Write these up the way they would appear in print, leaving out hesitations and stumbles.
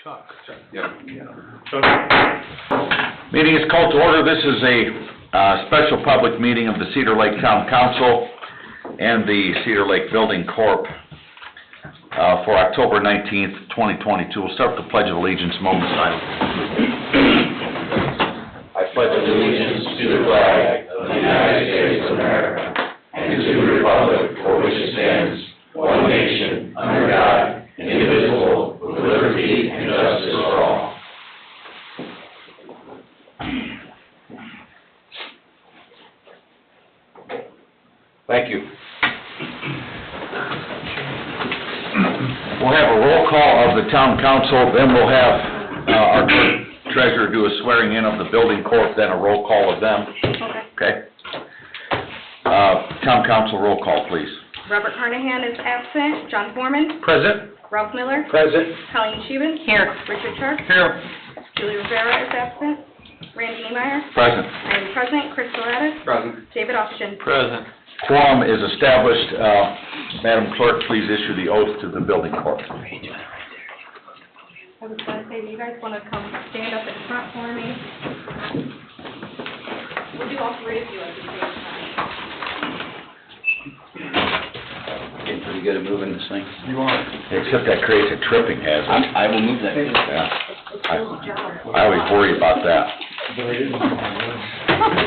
Chuck. Yep. Meeting is called to order. This is a special public meeting of the Cedar Lake Town Council and the Cedar Lake Building Corp. For October 19th, 2022. We'll start with the Pledge of Allegiance momentarily. I pledge allegiance to the flag of the United States of America and to the republic for which it stands, one nation, under God, indivisible, with liberty and justice for all. Thank you. We'll have a roll call of the town council, then we'll have our treasurer do a swearing in of the building corp, then a roll call of them. Okay. Town council roll call, please. Robert Carnahan is absent. John Foreman. Present. Ralph Miller. Present. Colleen Sheehan. Here. Richard Sharp. Here. Julie Rivera is absent. Randy Niemeyer. Present. I am present. Chris Lorettis. Present. David Austin. Present. Quorum is established. Madam Clerk, please issue the oath to the building corp. I was going to say, do you guys want to come stand up in front for me? We'll do all three of you at the same time. Getting pretty good at moving this thing. You are. Except that creates a tripping hazard. I will move that. Yeah. I always worry about that. That's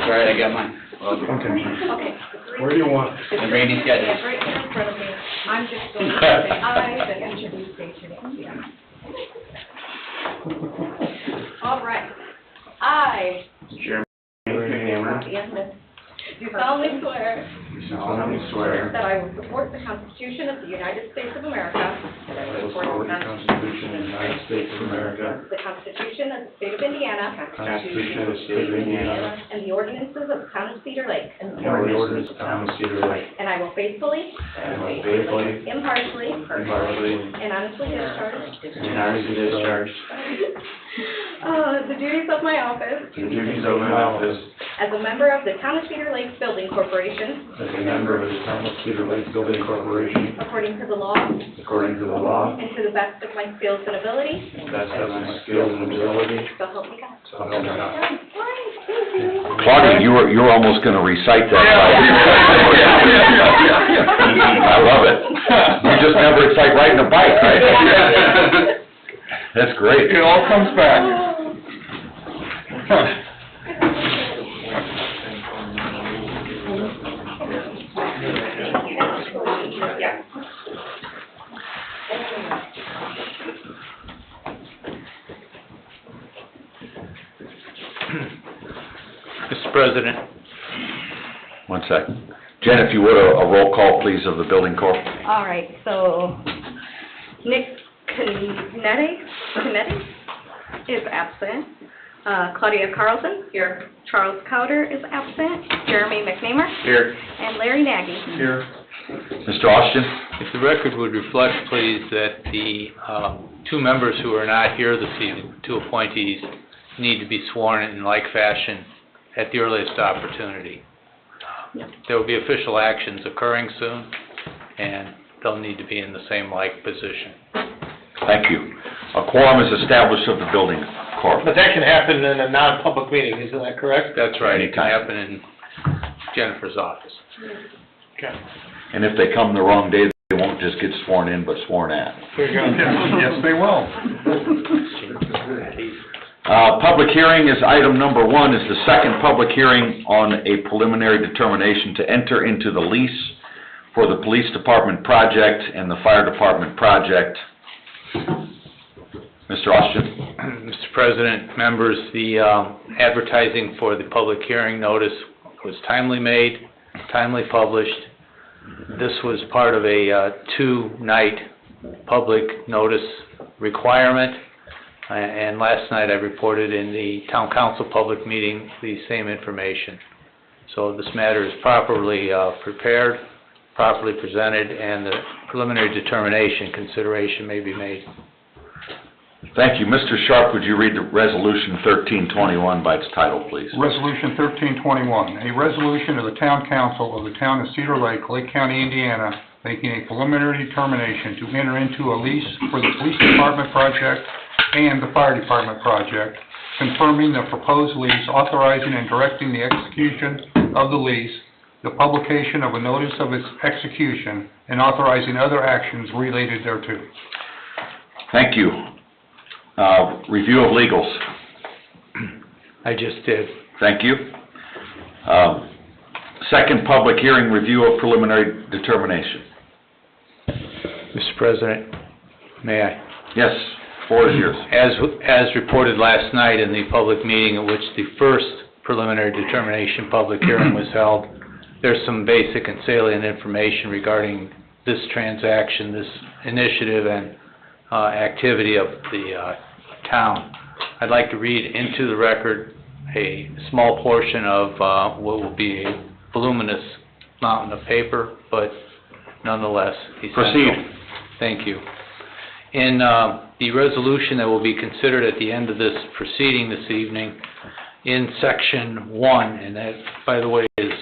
all right, I got mine. Okay. Where do you want? And Randy's got Yeah, his. right here in front of me. I'm just going to say aye, then introduce station. Yeah. All right. I do solemnly swear that I will support the Constitution of the United States of America, The Constitution of the United States of America, the Constitution of the State of Indiana, Constitution of the State of Indiana, and the ordinances of the Town of Cedar Lake. and the ordinance of the Town of Cedar Lake, And I will faithfully, and will faithfully, impartially, impartially, and honestly discharge and honestly discharge the duties of my office the duties of my office as a member of the Town of Cedar Lake Building Corporation, as a member of the Town of Cedar Lake Building Corporation, according to the law according to the law, and to the best of my skills and ability. best of my skills and ability, So help me God. so help me God. Fine, thank you. Claudia, you were almost going to recite that. I love it. You just remember it's like riding a bike, right? That's great. It all comes back. Mr. President. 1 second. Jen, if you would, a roll call, please, of the building corp. All right, so Nick Canetti is absent. Claudia Carlson. Here. Charles Cowder is absent. Jeremy McNamer. Here. And Larry Nagy. Here. Mr. Austin? If the record would reflect, please, that the two members who are not here this evening, two appointees, need to be sworn in like fashion at the earliest opportunity. There will be official actions occurring soon, and they'll need to be in the same like position. Thank you. A quorum is established of the building corp. But that can happen in a non-public meeting, isn't that correct? That's right. It can happen in Jennifer's office. Okay. And if they come the wrong day, they won't just get sworn in, but sworn at. There you go. Yes, they will. Public hearing is item number 1, is the second public hearing on a preliminary determination to enter into the lease for the police department project and the fire department project. Mr. Austin? Mr. President, members, the advertising for the public hearing notice was timely made, timely published. This was part of a two-night public notice requirement, and last night I reported in the town council public meeting the same information. So this matter is properly prepared, properly presented, and the preliminary determination consideration may be made. Thank you. Mr. Sharp, would you read the Resolution 1321 by its title, please? Resolution 1321, a resolution of the Town Council of the Town of Cedar Lake, Lake County, Indiana, making a preliminary determination to enter into a lease for the police department project and the fire department project, confirming the proposed lease, authorizing and directing the execution of the lease, the publication of a notice of its execution, and authorizing other actions related thereto. Thank you. Review of legals. I just did. Thank you. Second public hearing, review of preliminary determination. Mr. President, may I? Yes, floor is yours. As reported last night in the public meeting in which the first preliminary determination public hearing was held, there's some basic and salient information regarding this transaction, this initiative and activity of the town. I'd like to read into the record a small portion of what will be a voluminous mountain of paper, but nonetheless essential. Proceed. Thank you. In the resolution that will be considered at the end of this proceeding this evening, in Section 1, and that, by the way, is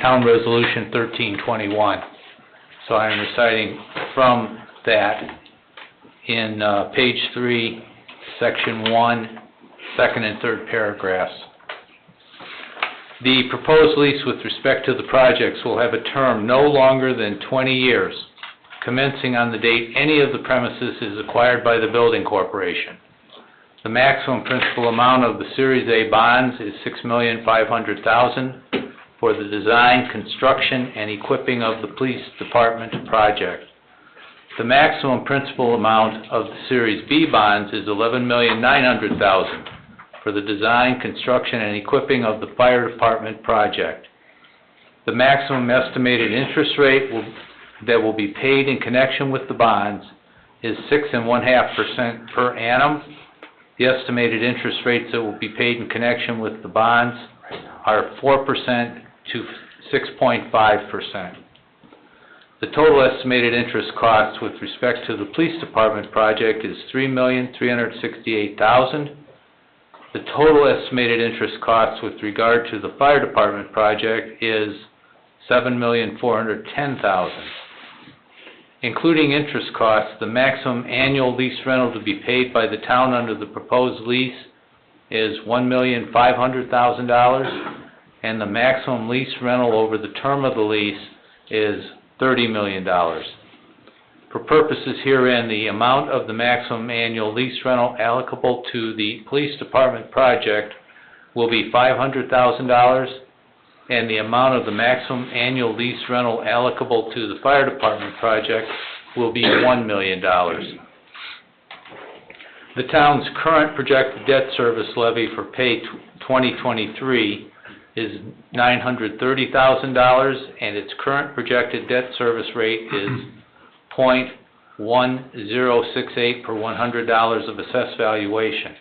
Town Resolution 1321. So I am reciting from that in page 3, Section 1, second and third paragraphs. The proposed lease with respect to the projects will have a term no longer than 20 years, commencing on the date any of the premises is acquired by the building corporation. The maximum principal amount of the Series A bonds is $6,500,000 for the design, construction, and equipping of the police department project. The maximum principal amount of the Series B bonds is $11,900,000 for the design, construction, and equipping of the fire department project. The maximum estimated interest rate that will be paid in connection with the bonds is 6.5% per annum. The estimated interest rates that will be paid in connection with the bonds are 4% to 6.5%. The total estimated interest cost with respect to the police department project is $3,368,000. The total estimated interest cost with regard to the fire department project is $7,410,000. Including interest costs, the maximum annual lease rental to be paid by the town under the proposed lease is $1,500,000, and the maximum lease rental over the term of the lease is $30 million. For purposes herein, the amount of the maximum annual lease rental allocable to the police department project will be $500,000, and the amount of the maximum annual lease rental allocable to the fire department project will be $1 million. The town's current projected debt service levy for pay 2023 is $930,000, and its current projected debt service rate is 0.1068 per $100 of assessed valuation.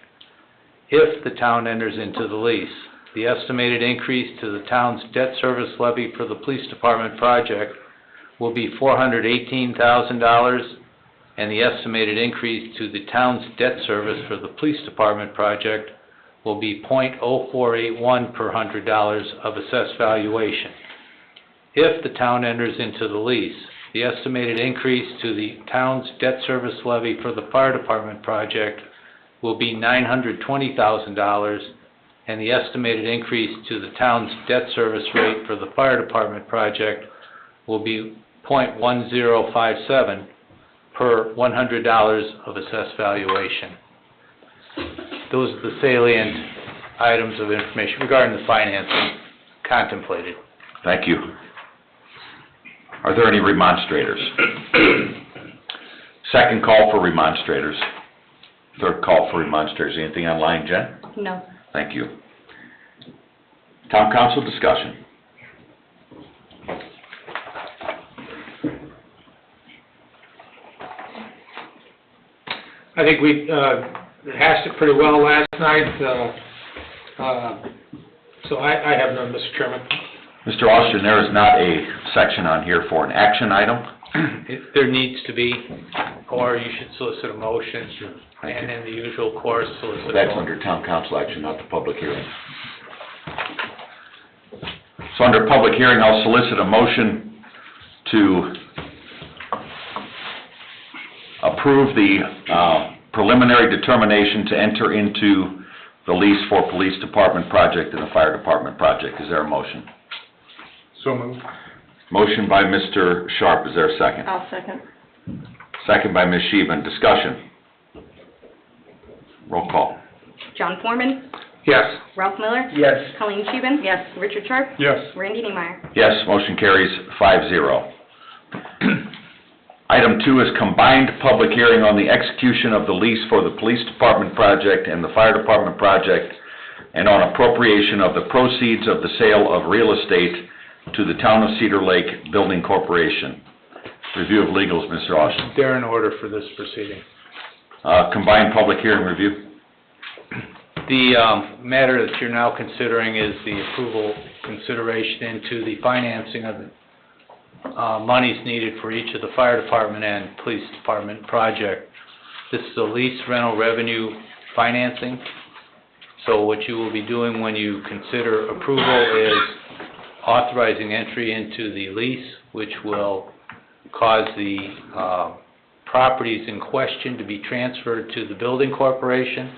If the town enters into the lease, the estimated increase to the town's debt service levy for the police department project will be $418,000, and the estimated increase to the town's debt service for the police department project will be 0.0481 per $100 of assessed valuation. If the town enters into the lease, the estimated increase to the town's debt service levy for the fire department project will be $920,000, and the estimated increase to the town's debt service rate for the fire department project will be 0.1057 per $100 of assessed valuation. Those are the salient items of information regarding the financing contemplated. Thank you. Are there any remonstrators? Second call for remonstrators. Third call for remonstrators. Anything online, Jen? No. Thank you. Town council discussion. I think we hashed it pretty well last night, so I have none, Mr. Chairman. Mr. Austin, there is not a section on here for an action item. There needs to be, or you should solicit a motion, and in the usual course, solicit a That's vote. under town council action, not the public hearing. So under public hearing, I'll solicit a motion to approve the preliminary determination to enter into the lease for police department project and the fire department project. Is there a motion? So moved. Motion by Mr. Sharp, is there a second? I'll second. Second by Ms. Sheehan, discussion. Roll call. John Foreman, Yes. Ralph Miller, Yes. Colleen Scheeben. Yes. Richard Sharp, Yes. Randy Neemeyer. Yes, motion carries 5-0. Item 2 is combined public hearing on the execution of the lease for the police department project and the fire department project, and on appropriation of the proceeds of the sale of real estate to the Town of Cedar Lake Building Corporation. Review of legals, Mr. Austin. They're in order for this proceeding. Combined public hearing review. The matter that you're now considering is the approval consideration into the financing of the monies needed for each of the fire department and police department project. This is a lease rental revenue financing. So what you will be doing when you consider approval is authorizing entry into the lease, which will cause the properties in question to be transferred to the building corporation.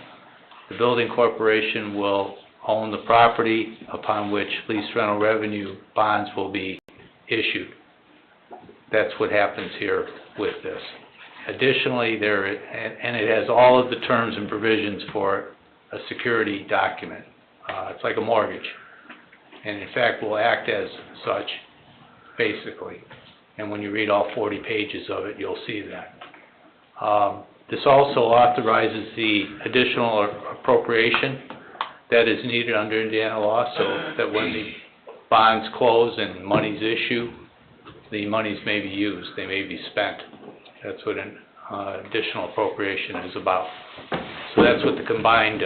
The building corporation will own the property upon which lease rental revenue bonds will be issued. That's what happens here with this. Additionally, and it has all of the terms and provisions for a security document. It's like a mortgage, and in fact will act as such, basically. And when you read all 40 pages of it, you'll see that. This also authorizes the additional appropriation that is needed under Indiana law, so that when the bonds close and monies issue, the monies may be used, they may be spent. That's what an additional appropriation is about. So that's what the combined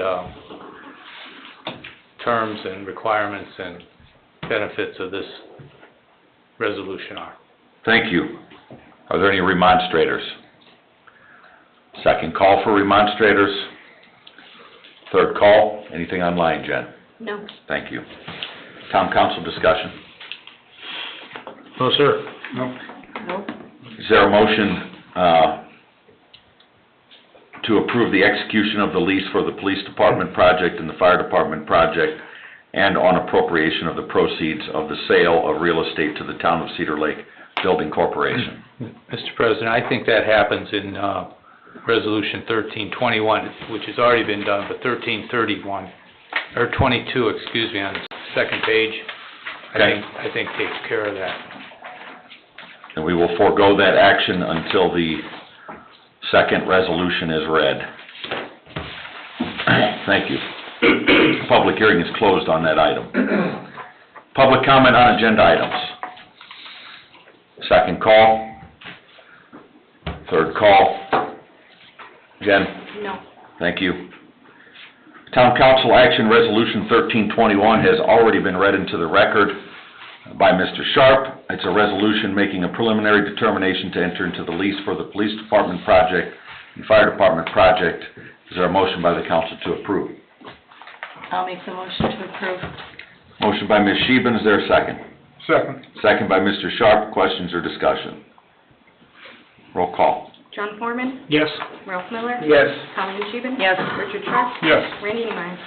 terms and requirements and benefits of this resolution are. Thank you. Are there any remonstrators? Second call for remonstrators. Third call. Anything online, Jen? No. Thank you. Town council discussion. No, sir. No. Nope. Is there a motion to approve the execution of the lease for the police department project and the fire department project, and on appropriation of the proceeds of the sale of real estate to the Town of Cedar Lake Building Corporation? Mr. President, I think that happens in Resolution 1321, which has already been done, but 1331, or 22, excuse me, on the second page, Okay. I think takes care of that. And we will forego that action until the second resolution is read. Thank you. Public hearing is closed on that item. Public comment on agenda items. Second call. Third call. Jen? No. Thank you. Town Council Action Resolution 1321 has already been read into the record by Mr. Sharp. It's a resolution making a preliminary determination to enter into the lease for the police department project and fire department project. Is there a motion by the council to approve? I'll make the motion to approve. Motion by Ms. Sheehan, is there a second? Second. Second by Mr. Sharp. Questions or discussion? Roll call. John Foreman, Yes. Ralph Miller. Yes. Colleen Scheeben. Yes. Richard Sharp, Yes. Randy Neemeyer.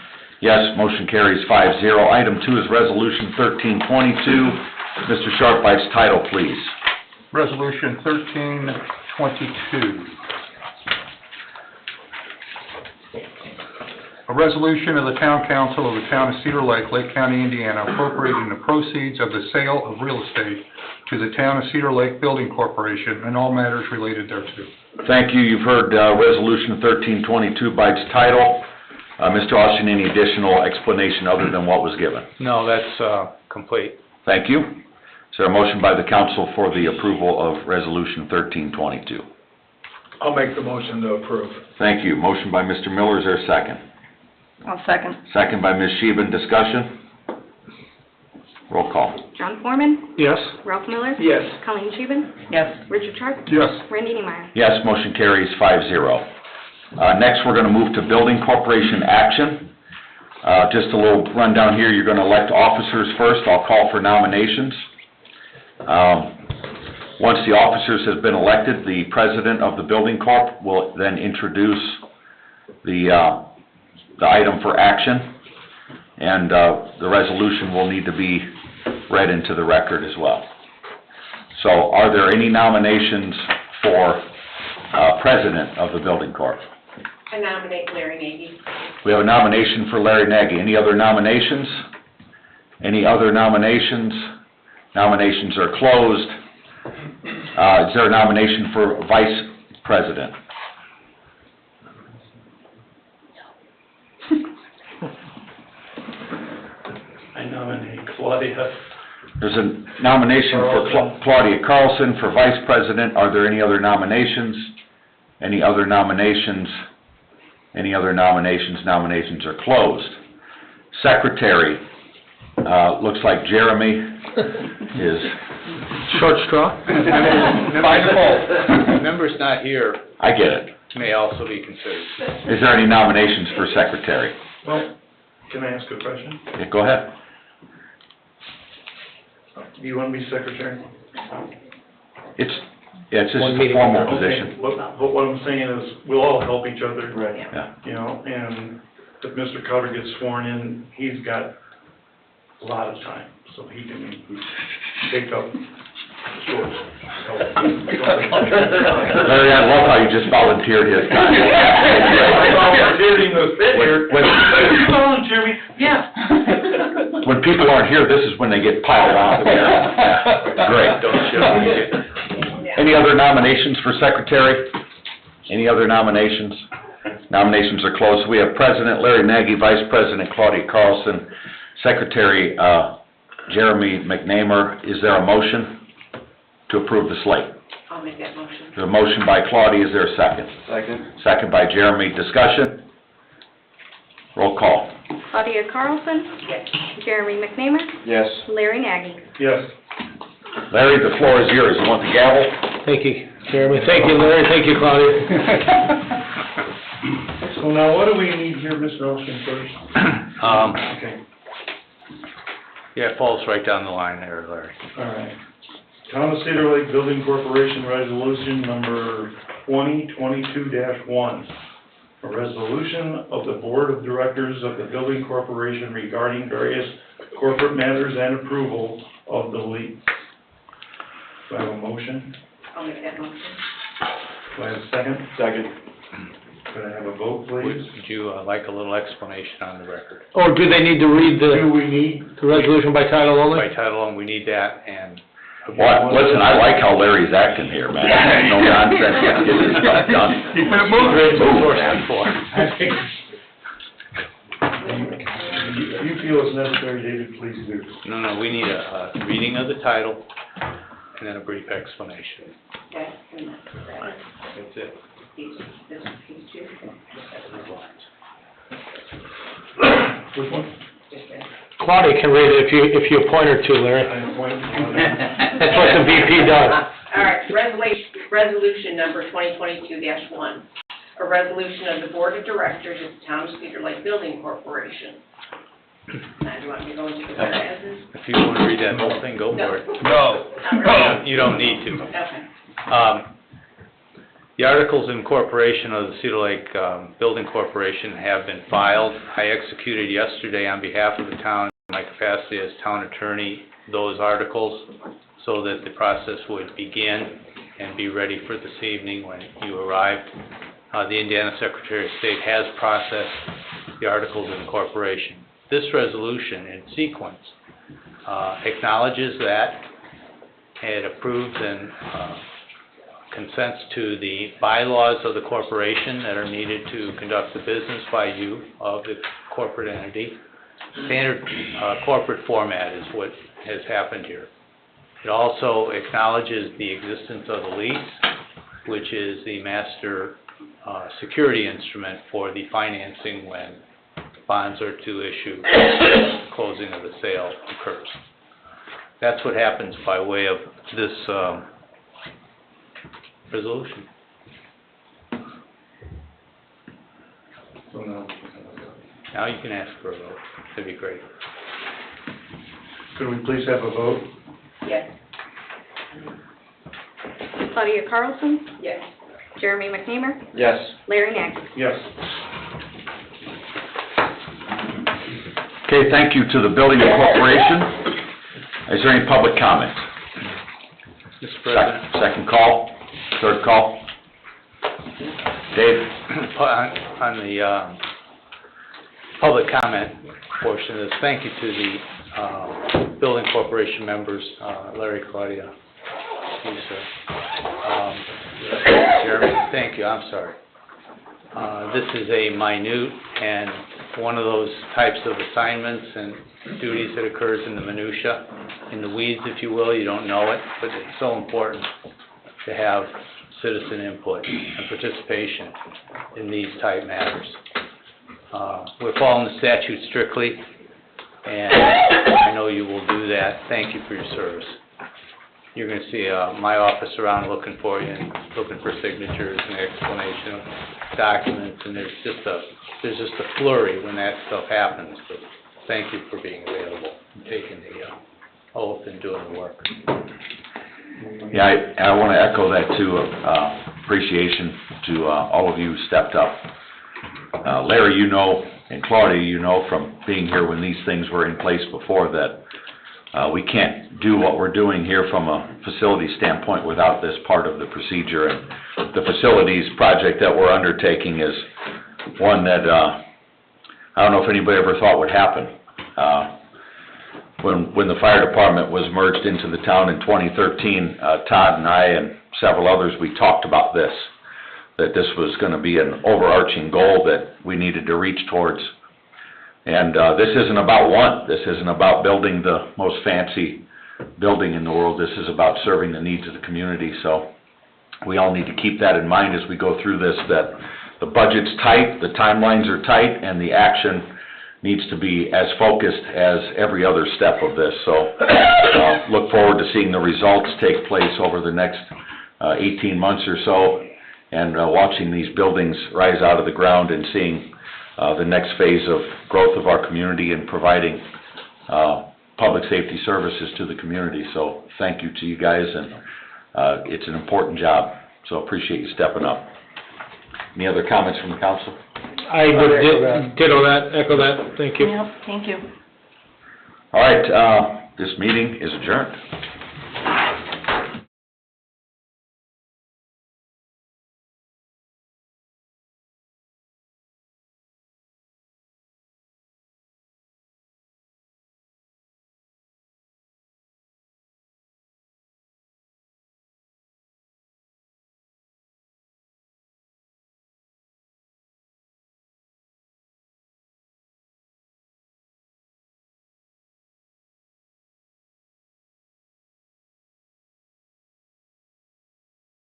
Yes, motion carries 5-0. Item 2 is Resolution 1322. Mr. Sharp, by its title, please. Resolution 1322. A resolution of the Town Council of the Town of Cedar Lake, Lake County, Indiana, appropriating the proceeds of the sale of real estate to the Town of Cedar Lake Building Corporation and all matters related thereto. Thank you. You've heard Resolution 1322 by its title. Mr. Austin, any additional explanation other than what was given? No, that's complete. Thank you. Is there a motion by the council for the approval of Resolution 1322? I'll make the motion to approve. Thank you. Motion by Mr. Miller, is there a second? I'll second. Second by Ms. Sheehan, discussion? Roll call. John Foreman, Yes. Ralph Miller. Yes. Colleen Scheeben, Yes. Richard Sharp, Yes. Randy Neemeyer. Yes, motion carries 5-0. Next, we're going to move to Building Corporation action. Just a little rundown here. You're going to elect officers first. I'll call for nominations. Once the officers have been elected, the president of the Building Corp will then introduce the item for action, and the resolution will need to be read into the record as well. So are there any nominations for president of the building corp? I nominate Larry Nagy. We have a nomination for Larry Nagy. Any other nominations? Any other nominations? Nominations are closed. Is there a nomination for vice president? I nominate Claudia. There's a nomination for Claudia Carlson for vice president. Are there any other nominations? Any other nominations? Any other nominations? Nominations are closed. Secretary, looks like Jeremy is... Short straw? Members not here I get it. may also be considered. Is there any nominations for secretary? Well, can I ask a question? Yeah, go ahead. Do you want to be secretary? It's just One a meeting. formal Okay, position. but what I'm saying is, we'll all help each other. Right. Yeah. You know, and if Mr. Cutter gets sworn in, he's got a lot of time, so he can take up yours. Larry, I love how you just volunteered his time. I volunteered him to sit here. You volunteer me? Yeah. When people aren't here, this is when they get piled on. Great. Don't show. Any other nominations for secretary? Any other nominations? Nominations are closed. We have President Larry Nagy, Vice President Claudia Carlson, Secretary Jeremy McNamer. Is there a motion to approve the slate? I'll make that motion. There's a motion by Claudia. Is there a second? Second. Second by Jeremy. Discussion? Roll call. Claudia Carlson? Yes. Jeremy McNamer? Yes. Larry Nagy? Yes. Larry, the floor is yours. You want the gavel? Thank you, Jeremy. Thank you, Larry. Thank you, Claudia. So now, what do we need here, Mr. Austin, first? Okay, Yeah, it falls right down the line there, Larry. all right. Town of Cedar Lake Building Corporation Resolution Number 2022-1. A resolution of the Board of Directors of the Building Corporation regarding various corporate matters and approval of the lease. Do I have a motion? I'll make that motion. Do I have a second? Second. Could I have a vote, please? Would you like a little explanation on the record? Or do they need to read Do the we need? resolution by title only? By title only, we need that, and Well, listen, I like how Larry's acting here, man. No nonsense, let's get this stuff done. Keep it moving. If you feel it's necessary, David, please do. No, we need a reading of the title, and then a brief explanation. Okay, and that's, That's it. this piece too. Which one? Claudia can read it if you appoint her to, Larry. I appoint. That's what the VP does. All right, resolution number 2022-1. A resolution of the Board of Directors of the Town of Cedar Lake Building Corporation. Now, do you want me to go into the whereases? If you want to read that whole thing, go for it. No. You don't need to. Okay. The articles of incorporation of the Cedar Lake Building Corporation have been filed. I executed yesterday on behalf of the town, in my capacity as town attorney, those articles so that the process would begin and be ready for this evening when you arrived. The Indiana Secretary of State has processed the articles of incorporation. This resolution in sequence acknowledges that it approves and consents to the bylaws of the corporation that are needed to conduct the business by you of the corporate entity. Standard corporate format is what has happened here. It also acknowledges the existence of the lease, which is the master security instrument for the financing when bonds are to issue, closing of the sale occurs. That's what happens by way of this resolution. So now, Now you can ask for a vote. That'd be great. could we please have a vote? Yes. Claudia Carlson? Yes. Jeremy McNamer? Yes. Larry Nagy? Yes. Okay, thank you to the building corporation. Is there any public comment? Mr. President, Second call, third call? Dave? on the public comment portion of this, thank you to the building corporation members, Larry, Claudia, you, sir. Jeremy, thank you, I'm sorry. This is a minute and one of those types of assignments and duties that occurs in the minutia, in the weeds, if you will. You don't know it, but it's so important to have citizen input and participation in these type matters. We're following the statute strictly, and I know you will do that. Thank you for your service. You're going to see my office around looking for you and looking for signatures and explanation of documents, and there's just a flurry when that stuff happens. But thank you for being available and taking the oath and doing the work. Yeah, I want to echo that too, appreciation to all of you who stepped up. Larry, you know, and Claudia, you know from being here when these things were in place before that we can't do what we're doing here from a facility standpoint without this part of the procedure. And the facilities project that we're undertaking is one that I don't know if anybody ever thought would happen. When the fire department was merged into the town in 2013, Todd and I and several others, we talked about this, that this was going to be an overarching goal that we needed to reach towards. And this isn't about one. This isn't about building the most fancy building in the world. This is about serving the needs of the community. So we all need to keep that in mind as we go through this, that the budget's tight, the timelines are tight, and the action needs to be as focused as every other step of this. So look forward to seeing the results take place over the next 18 months or so, and watching these buildings rise out of the ground and seeing the next phase of growth of our community and providing public safety services to the community. So thank you to you guys, and it's an important job, so appreciate you stepping up. Any other comments from the council? I would ditto that, echo that, thank you. Yep, thank you. All right, this meeting is adjourned.